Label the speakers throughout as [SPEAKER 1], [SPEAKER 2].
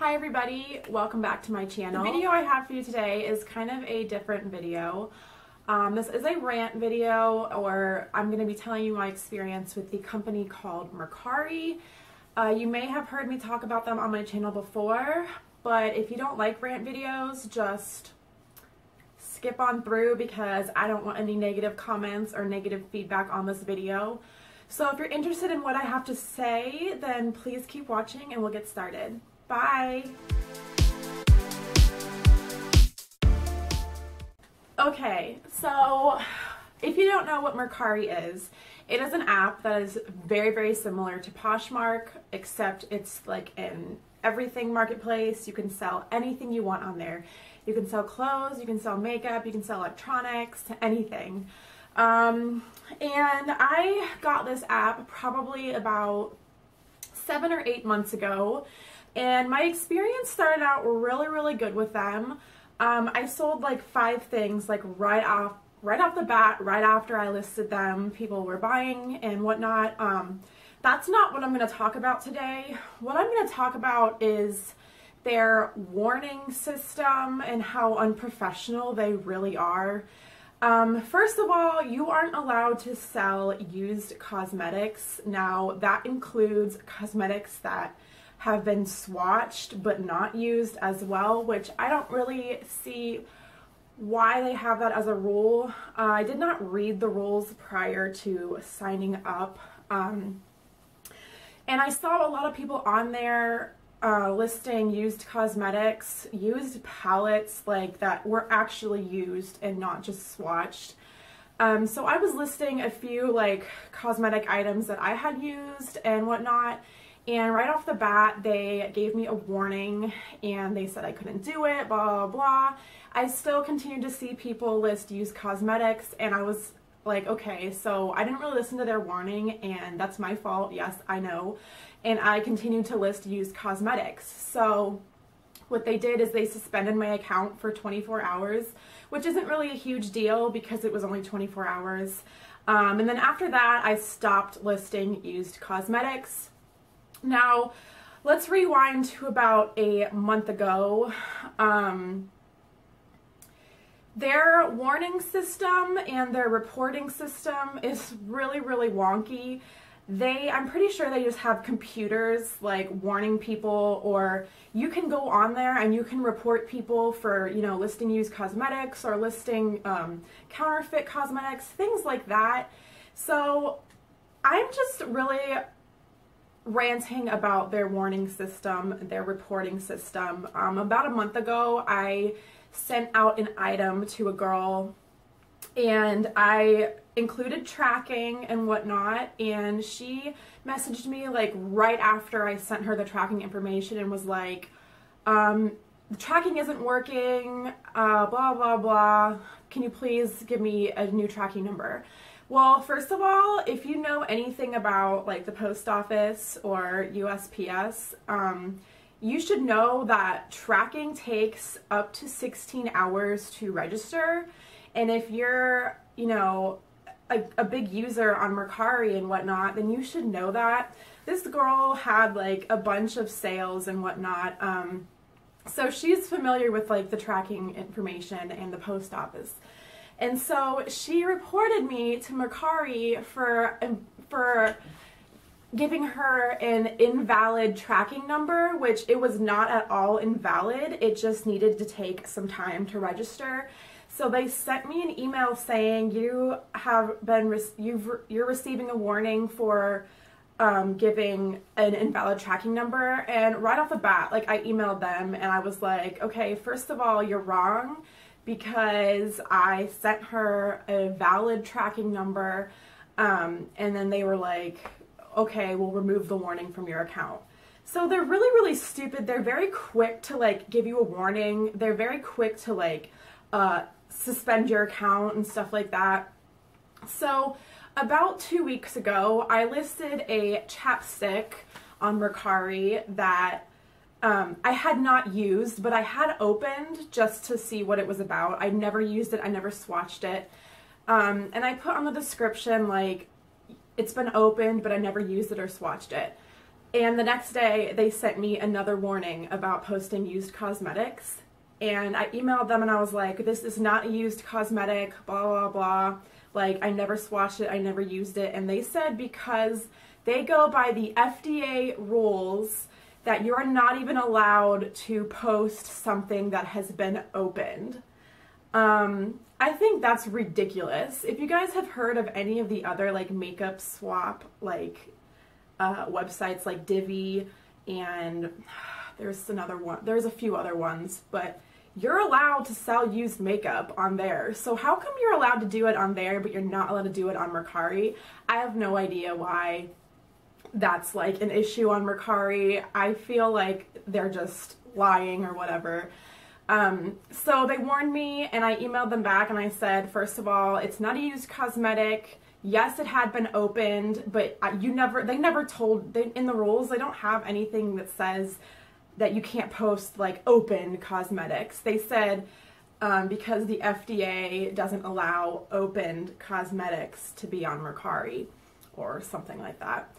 [SPEAKER 1] Hi everybody, welcome back to my channel. The video I have for you today is kind of a different video. This is a rant video, or I'm going to be telling you my experience with the company called Mercari. You may have heard me talk about them on my channel before, but if you don't like rant videos, just skip on through because I don't want any negative comments or negative feedback on this video. So if you're interested in what I have to say, then please keep watching and we'll get started. Bye! Okay, so if you don't know what Mercari is, it is an app that is very, very similar to Poshmark, except it's like an everything marketplace. You can sell anything you want on there. You can sell clothes, you can sell makeup, you can sell electronics, anything. And I got this app probably about 7 or 8 months ago, and my experience started out really good with them. I sold like 5 things like right off the bat, right after I listed them. People were buying and whatnot. That's not what I'm going to talk about today. What I'm going to talk about is their warning system and how unprofessional they really are. First of all, you aren't allowed to sell used cosmetics. Now, that includes cosmetics that have been swatched but not used as well, which I don't really see why they have that as a rule. I did not read the rules prior to signing up, and I saw a lot of people on there listing used cosmetics, used palettes like that were actually used and not just swatched. So I was listing a few like cosmetic items that I had used and whatnot, and right off the bat they gave me a warning and they said I couldn't do it, blah blah blah. I still continued to see people list used cosmetics, and I was like, okay, so I didn't really listen to their warning, and that's my fault, yes, I know. And I continued to list used cosmetics. So what they did is they suspended my account for 24 hours, which isn't really a huge deal because it was only 24 hours. And then after that, I stopped listing used cosmetics. Now, let's rewind to about a month ago. Their warning system and their reporting system is really wonky. I'm pretty sure they just have computers like warning people, or you can go on there and you can report people for, you know, listing used cosmetics or listing counterfeit cosmetics, things like that. So I'm just really ranting about their warning system, their reporting system. About a month ago, I sent out an item to a girl and I included tracking and whatnot, and she messaged me like right after I sent her the tracking information and was like, the tracking isn't working, blah blah blah, can you please give me a new tracking number? Well, first of all, if you know anything about like the post office or USPS, you should know that tracking takes up to 16 hours to register. And if you're, you know, a big user on Mercari and whatnot, then you should know that. This girl had like a bunch of sales and whatnot, so she's familiar with like the tracking information and the post office. And so she reported me to Mercari for giving her an invalid tracking number, which it was not at all invalid. It just needed to take some time to register. So they sent me an email saying you're receiving a warning for giving an invalid tracking number. And right off the bat, like, I emailed them and I was like, okay, first of all, you're wrong, because I sent her a valid tracking number, and then they were like, okay, we'll remove the warning from your account. So they're really stupid. They're very quick to like give you a warning. They're very quick to like suspend your account and stuff like that. So about 2 weeks ago, I listed a chapstick on Mercari that I had not used, but I had opened just to see what it was about. I never used it, I never swatched it. And I put on the description like, it's been opened, but I never used it or swatched it. And the next day they sent me another warning about posting used cosmetics. And I emailed them and I was like, this is not a used cosmetic, blah, blah, blah. Like, I never swatched it, I never used it. And they said because they go by the FDA rules that you're not even allowed to post something that has been opened. I think that's ridiculous. If you guys have heard of any of the other like makeup swap like websites like Divi, and there's another one, there's a few other ones, but you're allowed to sell used makeup on there. So how come you're allowed to do it on there but you're not allowed to do it on Mercari? I have no idea why that's like an issue on Mercari. I feel like they're just lying or whatever. So they warned me and I emailed them back and I said, first of all, it's not a used cosmetic. Yes, it had been opened, but they never told, in the rules, they don't have anything that says that you can't post like open cosmetics. They said because the FDA doesn't allow opened cosmetics to be on Mercari or something like that.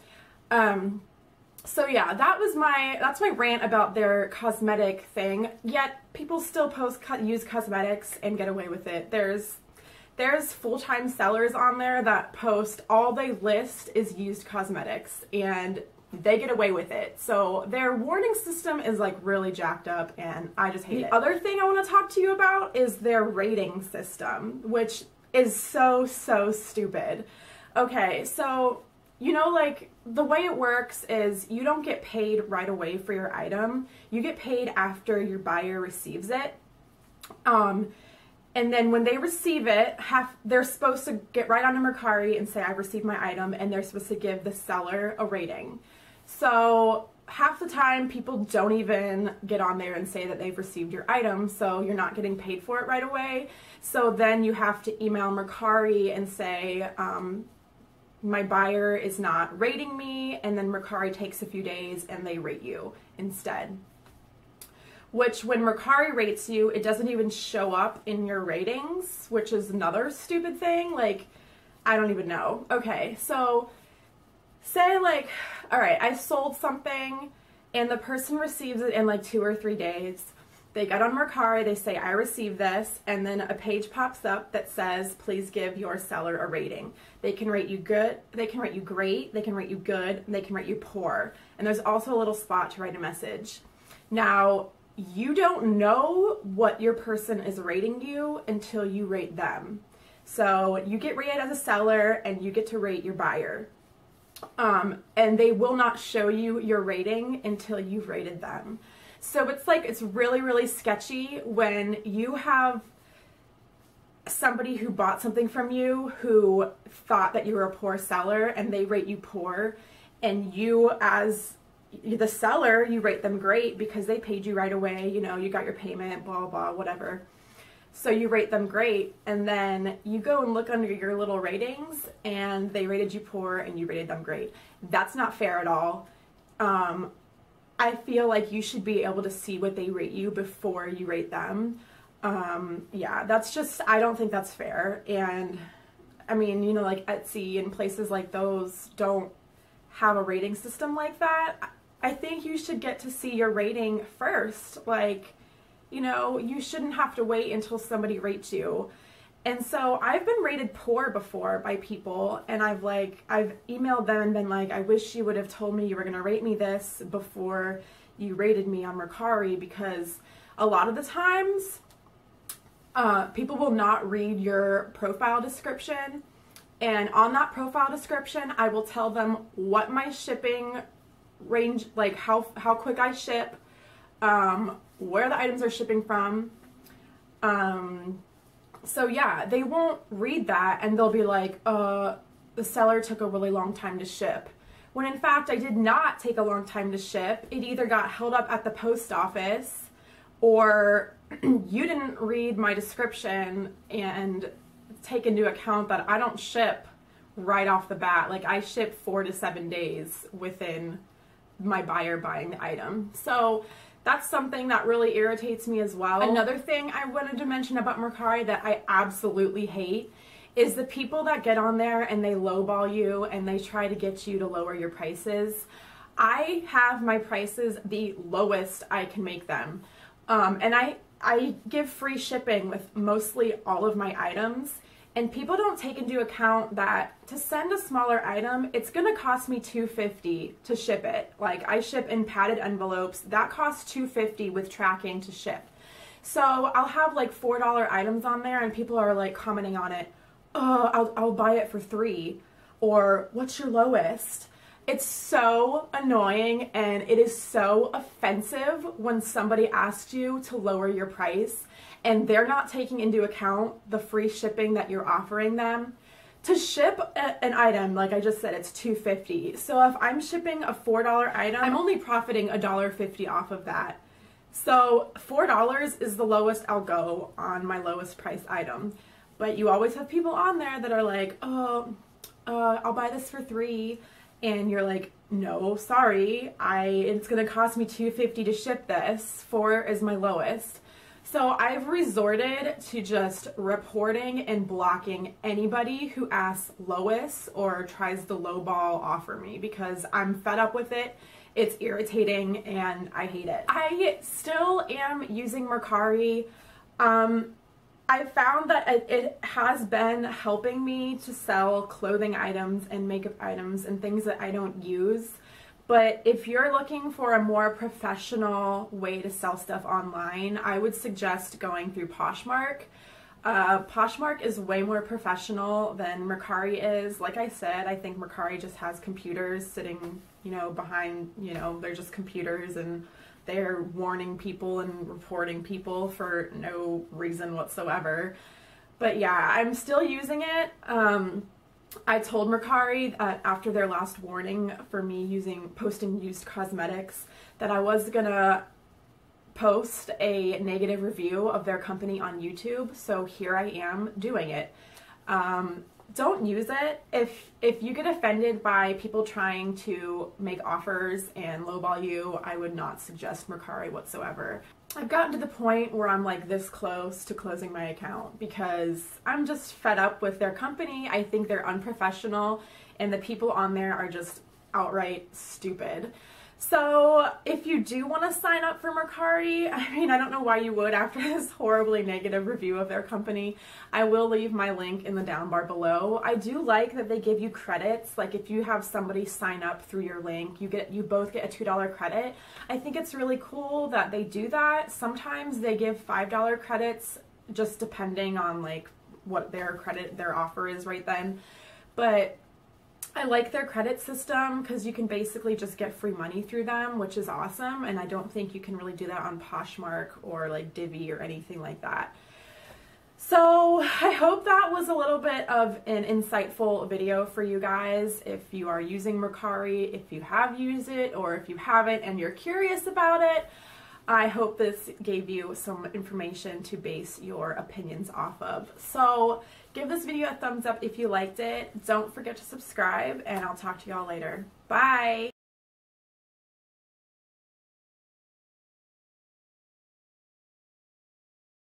[SPEAKER 1] So yeah, that's my rant about their cosmetic thing. Yet people still post used cosmetics and get away with it. There's full-time sellers on there that post, all they list is used cosmetics and they get away with it. So their warning system is like really jacked up and I just hate it. The other thing I want to talk to you about is their rating system, which is so stupid. Okay, so you know, like, the way it works is you don't get paid right away for your item. You get paid after your buyer receives it. And then when they receive it, they're supposed to get right onto Mercari and say, I received my item, and they're supposed to give the seller a rating. So half the time, people don't even get on there and say that they've received your item, so you're not getting paid for it right away. So then you have to email Mercari and say, my buyer is not rating me, and then Mercari takes a few days and they rate you instead. Which, when Mercari rates you, it doesn't even show up in your ratings, which is another stupid thing. Like, I don't even know. Okay, so say like, alright, I sold something and the person receives it in like 2 or 3 days. They get on Mercari, they say, I received this, and then a page pops up that says, please give your seller a rating. They can rate you good, they can rate you great, they can rate you good, and they can rate you poor. And there's also a little spot to write a message. Now, you don't know what your person is rating you until you rate them. So you get rated as a seller and you get to rate your buyer. And they will not show you your rating until you've rated them. So it's like, it's really sketchy when you have somebody who bought something from you who thought that you were a poor seller and they rate you poor, and you as the seller, you rate them great because they paid you right away, you know, you got your payment, blah, blah, whatever. So you rate them great, and then you go and look under your little ratings and they rated you poor and you rated them great. That's not fair at all. I feel like you should be able to see what they rate you before you rate them. Yeah, that's just, I don't think that's fair. And I mean, you know, like Etsy and places like those don't have a rating system like that. I think you should get to see your rating first. Like, you know, you shouldn't have to wait until somebody rates you. And so I've been rated poor before by people, and I've emailed them and been like, I wish you would have told me you were going to rate me this before you rated me on Mercari, because a lot of the times people will not read your profile description, and on that profile description I will tell them what my shipping range, like how quick I ship, where the items are shipping from. So yeah, they won't read that and they'll be like, the seller took a really long time to ship. When in fact, I did not take a long time to ship. It either got held up at the post office, or you didn't read my description and take into account that I don't ship right off the bat. Like, I ship 4 to 7 days within my buyer buying the item. So that's something that really irritates me as well. Another thing I wanted to mention about Mercari that I absolutely hate is the people that get on there and they lowball you and they try to get you to lower your prices. I have my prices the lowest I can make them. And I give free shipping with mostly all of my items. And people don't take into account that to send a smaller item, it's gonna cost me $2.50 to ship it. Like, I ship in padded envelopes. That costs $2.50 with tracking to ship. So I'll have like $4 items on there and people are like commenting on it, oh, I'll buy it for $3, or what's your lowest? It's so annoying and it is so offensive when somebody asks you to lower your price and they're not taking into account the free shipping that you're offering them. To ship an item, like I just said, it's $2.50. So if I'm shipping a $4 item, I'm only profiting $1.50 off of that. So $4 is the lowest I'll go on my lowest price item. But you always have people on there that are like, oh, I'll buy this for $3. And you're like, no, sorry, it's gonna cost me $2.50 to ship this. $4 is my lowest. So I've resorted to just reporting and blocking anybody who asks lowest or tries to lowball offer me because I'm fed up with it. It's irritating and I hate it. I still am using Mercari. I found that it has been helping me to sell clothing items and makeup items and things that I don't use. But if you're looking for a more professional way to sell stuff online, I would suggest going through Poshmark. Poshmark is way more professional than Mercari is. Like I said, I think Mercari just has computers sitting, behind, they're just computers and they're warning people and reporting people for no reason whatsoever. But yeah, I'm still using it. I told Mercari that after their last warning for me posting used cosmetics that I was gonna post a negative review of their company on YouTube. So here I am doing it. Don't use it. If you get offended by people trying to make offers and lowball you, I would not suggest Mercari whatsoever. I've gotten to the point where I'm like this close to closing my account because I'm just fed up with their company. I think they're unprofessional and the people on there are just outright stupid. So if you do want to sign up for Mercari, I don't know why you would after this horribly negative review of their company. I will leave my link in the down bar below. I do like that they give you credits. Like if you have somebody sign up through your link, you both get a $2 credit. I think it's really cool that they do that. Sometimes they give $5 credits just depending on like what their offer is right then. But I like their credit system because you can basically just get free money through them, which is awesome, and I don't think you can really do that on Poshmark or like Divi or anything like that. So I hope that was a little bit of an insightful video for you guys. If you are using Mercari, if you have used it, or if you haven't and you're curious about it, I hope this gave you some information to base your opinions off of. So give this video a thumbs up if you liked it. Don't forget to subscribe, and I'll talk to y'all later. Bye!